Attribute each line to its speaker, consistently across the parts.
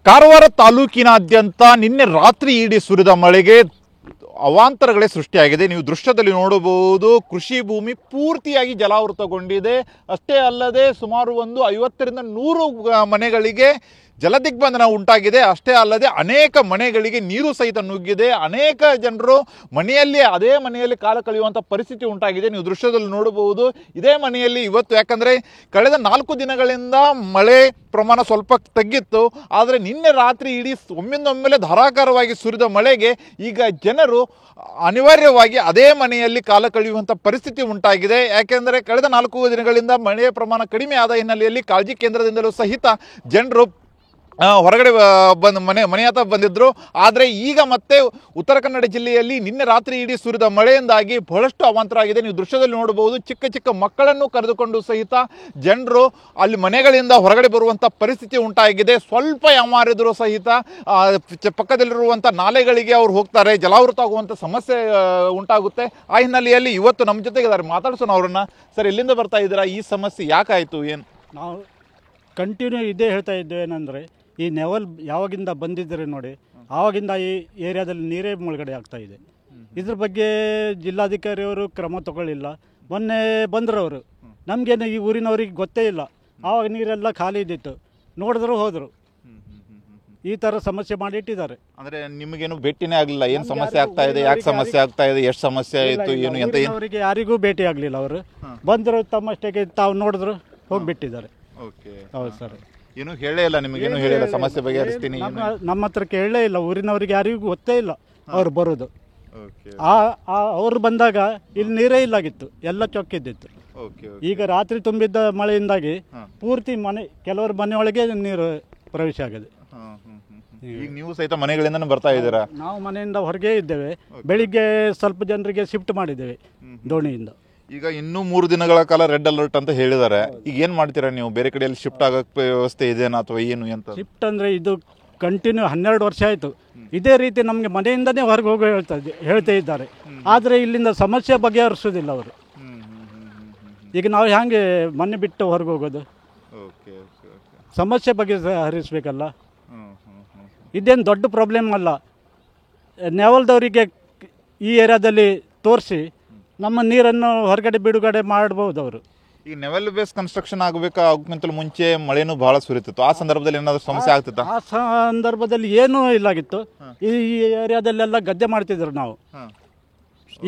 Speaker 1: ಕಾರವಾರ ತಾಲೂಕಿನಾದ್ಯಂತ ನಿನ್ನೆ ರಾತ್ರಿ ಇಡೀ ಸುರಿದ ಮಳೆಗೆ ಅವಾಂತರಗಳೇ ಸೃಷ್ಟಿಯಾಗಿದೆ. ನೀವು ದೃಶ್ಯದಲ್ಲಿ ನೋಡಬಹುದು, ಕೃಷಿ ಭೂಮಿ ಪೂರ್ತಿಯಾಗಿ ಜಲಾವೃತಗೊಂಡಿದೆ. ಅಷ್ಟೇ ಅಲ್ಲದೆ ಸುಮಾರು 50ರಿಂದ 100 ಮನೆಗಳಿಗೆ ಜಲದಿಗ್ಬಂಧನ ಉಂಟಾಗಿದೆ. ಅಷ್ಟೇ ಅಲ್ಲದೆ ಅನೇಕ ಮನೆಗಳಿಗೆ ನೀರು ಸಹಿತ ನುಗ್ಗಿದೆ. ಅನೇಕ ಜನರು ಅದೇ ಮನೆಯಲ್ಲಿ ಕಾಲ ಕಳೆಯುವಂಥ ಪರಿಸ್ಥಿತಿ ಉಂಟಾಗಿದೆ. ನೀವು ದೃಶ್ಯದಲ್ಲಿ ನೋಡಬಹುದು, ಇದೇ ಮನೆಯಲ್ಲಿ ಇವತ್ತು, ಯಾಕಂದರೆ ಕಳೆದ 4 ದಿನಗಳಿಂದ ಮಳೆ ಪ್ರಮಾಣ ಸ್ವಲ್ಪ ತಗ್ಗಿತ್ತು. ಆದರೆ ನಿನ್ನೆ ರಾತ್ರಿ ಇಡೀ ಒಮ್ಮಿಂದೊಮ್ಮೆಲೆ ಧಾರಾಕಾರವಾಗಿ ಸುರಿದ ಮಳೆಗೆ ಈಗ ಜನರು ಅನಿವಾರ್ಯವಾಗಿ ಅದೇ ಮನೆಯಲ್ಲಿ ಕಾಲ ಕಳೆಯುವಂಥ ಪರಿಸ್ಥಿತಿ ಉಂಟಾಗಿದೆ. ಯಾಕೆಂದರೆ ಕಳೆದ 4 ದಿನಗಳಿಂದ ಮಳೆಯ ಪ್ರಮಾಣ ಕಡಿಮೆ ಆದ ಹಿನ್ನೆಲೆಯಲ್ಲಿ ಕಾಳಜಿ ಕೇಂದ್ರದಿಂದಲೂ ಸಹಿತ ಜನರು ಹೊರಗಡೆ ಮನೆ ಹತ್ರ ಬಂದಿದ್ದರು. ಆದರೆ ಈಗ ಮತ್ತೆ ಉತ್ತರ ಕನ್ನಡ ಜಿಲ್ಲೆಯಲ್ಲಿ ನಿನ್ನೆ ರಾತ್ರಿ ಇಡೀ ಸುರಿದ ಮಳೆಯಿಂದಾಗಿ ಬಹಳಷ್ಟು ಅವಾಂತರ ಆಗಿದೆ. ನೀವು ದೃಶ್ಯದಲ್ಲಿ ನೋಡಬಹುದು, ಚಿಕ್ಕ ಚಿಕ್ಕ ಮಕ್ಕಳನ್ನು ಕರೆದುಕೊಂಡು ಸಹಿತ ಜನರು ಅಲ್ಲಿ ಮನೆಗಳಿಂದ ಹೊರಗಡೆ ಬರುವಂಥ ಪರಿಸ್ಥಿತಿ ಉಂಟಾಗಿದೆ. ಸ್ವಲ್ಪ ಯಾಮಾರಿದ್ರು ಸಹಿತ ಪಕ್ಕದಲ್ಲಿರುವಂಥ ನಾಲೆಗಳಿಗೆ ಅವ್ರು ಹೋಗ್ತಾರೆ, ಜಲಾವೃತ ಆಗುವಂಥ ಸಮಸ್ಯೆ ಉಂಟಾಗುತ್ತೆ. ಆ ಹಿನ್ನೆಲೆಯಲ್ಲಿ ಇವತ್ತು ನಮ್ಮ ಜೊತೆಗೆ ಇದ್ದಾರೆ, ಮಾತಾಡ್ಸೋಣ ಅವ್ರನ್ನ. ಸರ್, ಎಲ್ಲಿಂದ ಬರ್ತಾ ಇದ್ದೀರಾ? ಈ ಸಮಸ್ಯೆ ಯಾಕಾಯಿತು? ಏನು
Speaker 2: ನಾವು ಕಂಟಿನ್ಯೂ ಇದೇ ಹೇಳ್ತಾ ಇದ್ದೇವೆ, ಏನಂದರೆ ಈ ನೆವಲ್ ಯಾವಾಗಿಂದ ಬಂದಿದ್ದರೆ ನೋಡಿ, ಆವಾಗಿಂದ ಈ ಏರಿಯಾದಲ್ಲಿ ನೀರೇ ಮುಳುಗಡೆ ಆಗ್ತಾ ಇದೆ. ಇದ್ರ ಬಗ್ಗೆ ಜಿಲ್ಲಾಧಿಕಾರಿಯವರು ಕ್ರಮ ತಗೊಳ್ಳಿಲ್ಲ. ಮೊನ್ನೆ ಬಂದ್ರವರು, ನಮಗೇನು ಈ ಊರಿನವ್ರಿಗೆ ಗೊತ್ತೇ ಇಲ್ಲ. ಆವಾಗ ನೀರೆಲ್ಲ ಖಾಲಿ ಇದ್ದಿತ್ತು, ನೋಡಿದ್ರು ಹೋದರು. ಈ ಥರ ಸಮಸ್ಯೆ ಮಾಡಿ ಇಟ್ಟಿದ್ದಾರೆ.
Speaker 1: ಅಂದರೆ ನಿಮಗೇನು ಭೇಟಿನೇ ಆಗಲಿಲ್ಲ? ಏನು ಸಮಸ್ಯೆ ಆಗ್ತಾ ಇದೆ, ಯಾಕೆ ಸಮಸ್ಯೆ ಆಗ್ತಾ ಇದೆ, ಎಷ್ಟು ಸಮಸ್ಯೆ ಆಯಿತು, ಏನು ಅಂತ
Speaker 2: ಅವರಿಗೆ ಯಾರಿಗೂ ಭೇಟಿ ಆಗಲಿಲ್ಲ. ಅವರು ಬಂದರು, ತಮ್ಮಷ್ಟಕ್ಕೆ ತಾವು ನೋಡಿದ್ರು, ಹೋಗಿಬಿಟ್ಟಿದ್ದಾರೆ.
Speaker 1: ಓಕೆ,
Speaker 2: ಹೌದು ಸರ್.
Speaker 1: ಏನು ಹೇಳೇ ಇಲ್ಲ ನಿಮಗೇನು ಹೇಳಿಲ್ಲ? ಸಮಸ್ಯೆ ಬಗೆಹರಿಸ್ತೀನಿ
Speaker 2: ನಮ್ಮ ಹತ್ರ ಕೇಳಲೇ ಇಲ್ಲ. ಊರಿನವ್ರಿಗೆ ಯಾರಿಗೂ ಗೊತ್ತೇ ಇಲ್ಲ ಅವ್ರು ಬರೋದು. ಅವ್ರು ಬಂದಾಗ ಇಲ್ಲಿ ನೀರೇ ಇಲ್ಲಾಗಿತ್ತು, ಎಲ್ಲ ಚೊಕ್ಕಿದ್ದಿತ್ತು. ಈಗ ರಾತ್ರಿ ತುಂಬಿದ್ದ ಮಳೆಯಿಂದಾಗಿ ಪೂರ್ತಿ ಕೆಲವರು ಮನೆಯೊಳಗೆ ನೀರು ಪ್ರವೇಶ ಆಗಿದೆ.
Speaker 1: ಈಗ ನೀವು ಸಹಿತ ಮನೆಗಳಿಂದ ಬರ್ತಾ ಇದ್ದೀರಾ?
Speaker 2: ನಾವು ಮನೆಯಿಂದ ಹೊರಗೆ ಇದ್ದೇವೆ. ಬೆಳಿಗ್ಗೆ ಸ್ವಲ್ಪ ಜನರಿಗೆ ಶಿಫ್ಟ್ ಮಾಡಿದ್ದೇವೆ ದೋಣಿಯಿಂದ.
Speaker 1: ಈಗ ಇನ್ನೂ 3 ದಿನಗಳ ಕಾಲ ರೆಡ್ ಅಲರ್ಟ್ ಅಂತ ಹೇಳಿದ್ದಾರೆ. ಈಗ ಏನು ಮಾಡ್ತೀರಾ ನೀವು? ಬೇರೆ ಕಡೆಯಲ್ಲಿ ಶಿಫ್ಟ್ ಆಗೋಕ್ಕೆ ವ್ಯವಸ್ಥೆ ಇದೆಯಾ ಅಥವಾ ಏನು ಅಂತ?
Speaker 2: ಶಿಫ್ಟ್ ಅಂದರೆ ಇದು ಕಂಟಿನ್ಯೂ 12 ವರ್ಷ ಆಯಿತು. ಇದೇ ರೀತಿ ನಮಗೆ ಮನೆಯಿಂದನೇ ಹೊರಗೆ ಹೋಗೋ ಹೇಳ್ತಾ ಇದ್ದಾರೆ. ಆದರೆ ಇಲ್ಲಿಂದ ಸಮಸ್ಯೆ ಬಗೆಹರಿಸೋದಿಲ್ಲ ಅವರು. ಈಗ ನಾವು ಹೇಗೆ ಮನೆ ಬಿಟ್ಟು ಹೊರಗೆ ಹೋಗೋದು? ಸಮಸ್ಯೆ ಬಗೆಹರಿಸಬೇಕಲ್ಲ. ಇದೇನು ದೊಡ್ಡ ಪ್ರಾಬ್ಲಮ್ ಅಲ್ಲ. ನೆವಲ್ದವರಿಗೆ ಈ ಏರಿಯಾದಲ್ಲಿ ತೋರಿಸಿ ನಮ್ಮ ನೀರನ್ನು ಹೊರಗಡೆ ಬಿಡುಗಡೆ ಮಾಡ್ಬೋದು ಅವರು.
Speaker 1: ಈಗ ನೆವೆಲ್ ಬೇಸ್ ಕನ್ಸ್ಟ್ರಕ್ಷನ್ ಆಗಬೇಕಂತಲೂ ಮುಂಚೆ ಮಳೆನೂ ಬಹಳ ಸುರಿತಿತ್ತು. ಆ ಸಂದರ್ಭದಲ್ಲಿ ಏನಾದರೂ ಸಮಸ್ಯೆ ಆಗ್ತಿತ್ತಾ?
Speaker 2: ಆ ಸಂದರ್ಭದಲ್ಲಿ ಏನೂ ಇಲ್ಲಾಗಿತ್ತು. ಈ ಏರಿಯಾದಲ್ಲೆಲ್ಲ ಗದ್ದೆ ಮಾಡ್ತಿದ್ರು ನಾವು.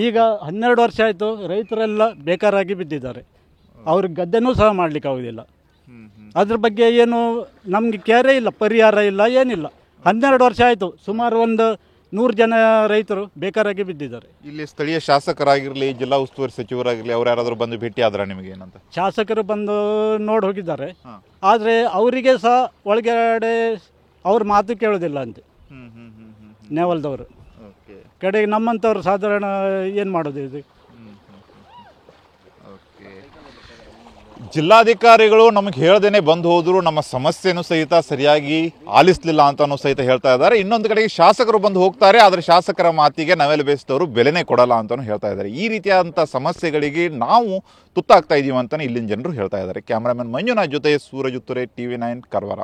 Speaker 2: ಈಗ 12 ವರ್ಷ ಆಯಿತು, ರೈತರೆಲ್ಲ ಬೇಕಾರಾಗಿ ಬಿದ್ದಿದ್ದಾರೆ. ಅವ್ರಿಗೆ ಗದ್ದೆನೂ ಸಹ ಮಾಡಲಿಕ್ಕೆ ಆಗೋದಿಲ್ಲ. ಅದ್ರ ಬಗ್ಗೆ ಏನು ನಮಗೆ ಕೇರೇ ಇಲ್ಲ, ಪರಿಹಾರ ಇಲ್ಲ, ಏನಿಲ್ಲ. 12 ವರ್ಷ ಆಯಿತು. ಸುಮಾರು 100 ಜನ ರೈತರು ಬೇಕಾರಾಗಿ ಬಿದ್ದಿದ್ದಾರೆ.
Speaker 1: ಇಲ್ಲಿ ಸ್ಥಳೀಯ ಶಾಸಕರಾಗಿರಲಿ, ಜಿಲ್ಲಾ ಉಸ್ತುವಾರಿ ಸಚಿವರಾಗಿರಲಿ, ಅವ್ರು ಯಾರಾದರೂ ಬಂದು ಭೇಟಿ ಆದ್ರ ನಿಮಗೆ? ಏನಂತ
Speaker 2: ಶಾಸಕರು ಬಂದು ನೋಡಿ ಹೋಗಿದ್ದಾರೆ. ಆದರೆ ಅವರಿಗೆ ಸಹ ಒಳಗಡೆ ಅವ್ರ ಮಾತು ಕೇಳೋದಿಲ್ಲ ಅಂತೆ ನೆವಲ್ದವರು. ಕಡೆಗೆ ನಮ್ಮಂಥವ್ರು ಸಾಧಾರಣ ಏನು ಮಾಡೋದು? ಇದು
Speaker 1: ಜಿಲ್ಲಾಧಿಕಾರಿಗಳು ನಮಗೆ ಹೇಳ್ದೇನೆ ಬಂದು ಹೋದ್ರು, ನಮ್ಮ ಸಮಸ್ಯೆನೂ ಸಹಿತ ಸರಿಯಾಗಿ ಆಲಿಸಲಿಲ್ಲ ಅಂತಲೂ ಸಹಿತ ಹೇಳ್ತಾ ಇದ್ದಾರೆ. ಇನ್ನೊಂದು ಕಡೆಗೆ ಶಾಸಕರು ಬಂದು ಹೋಗ್ತಾರೆ, ಆದರೆ ಶಾಸಕರ ಮಾತಿಗೆ ನಾವೆಲ್ಲ ಬೇಯಿಸಿದವರು ಬೆಲೆನೇ ಕೊಡಲ್ಲ ಅಂತಲೂ ಹೇಳ್ತಾ ಇದ್ದಾರೆ. ಈ ರೀತಿಯಾದಂಥ ಸಮಸ್ಯೆಗಳಿಗೆ ನಾವು ತುತ್ತಾಗ್ತಾ ಇದ್ದೀವಿ ಅಂತಲೇ ಇಲ್ಲಿನ ಜನರು ಹೇಳ್ತಾ ಇದ್ದಾರೆ. ಕ್ಯಾಮ್ರಾಮನ್ ಮಂಜುನಾಥ್ ಜೊತೆ ಸೂರಜ್ ಉತ್ತುರೆ, TV9 ಕಾರವಾರ.